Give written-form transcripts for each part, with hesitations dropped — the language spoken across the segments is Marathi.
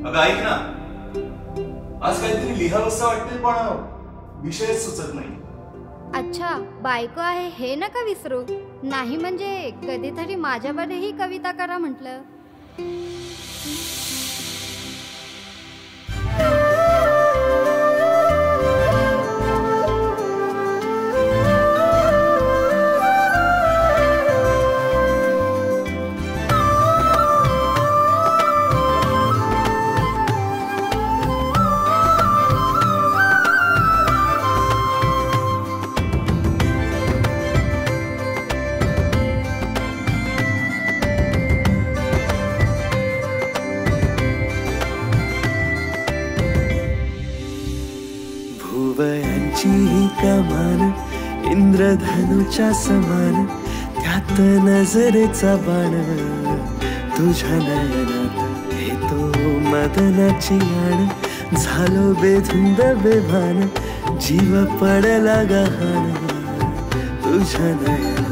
अगं ऐक ना, आज काहीतरी लिहावंसं वाटतंय पण विषयच सुचत नाही. अच्छा, बायको आहे हे नका विसरू. नाही म्हणजे कधीतरी माझ्यावरही कविता करा म्हटलं. भुवयांची ही कमान इंद्रधनुच्या समान, त्यात नजरेचा बाण तुझ्या नयनात घेतो मदनाची आण. झालो बेधुंद बेभान, जीव पडला गहाण तुझ्या नयनात.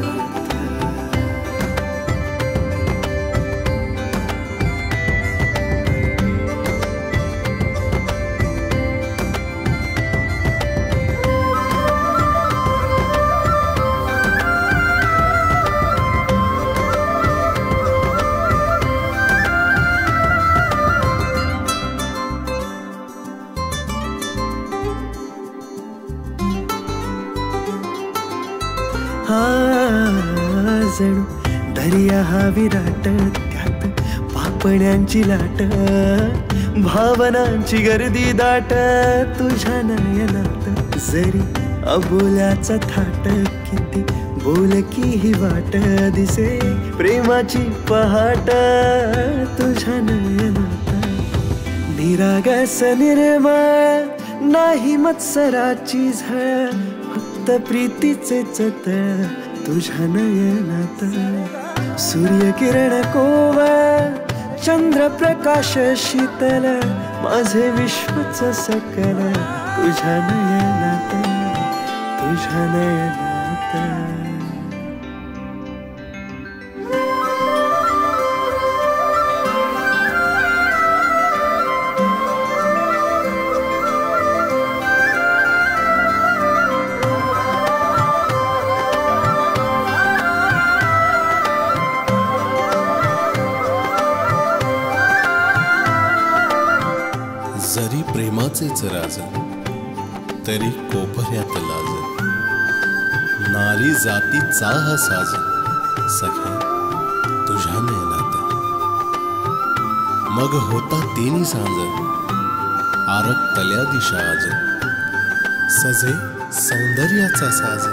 जणू दर्या हा विराट, त्यात पापण्यांची लाट, भावनांची गर्दी दाट तुझ्या नयनात. जरी अबोल्याचा थाट, किती बोलकी ही वाट, दिसे प्रेमाची पहाट तुझ्या नयनात. निरागस निर्मळ नाही मत्सराची झळ, फक्त प्रीतीचे चतळ तुझ्या नयनात. सूर्यकिरण कोवळ, चंद्रप्रकाश शीतल, माझे विश्वच सकल तुझ्या नयनात तुझ्या नयनात. जरी प्रेमाचेच राज, तरी कोपऱ्यात लाज, नारी जातीचा हा साज सखे तुझ्या नयनात. मग होता तेनी सांज, आरक्तल्या दिशा आज, सजे सौंदर्याचा साज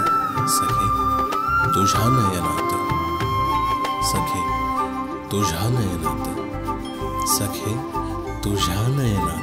सखे तुझ्या नयनात. सखे तुझ्या नयनात, सखे तुझ्या नयनात.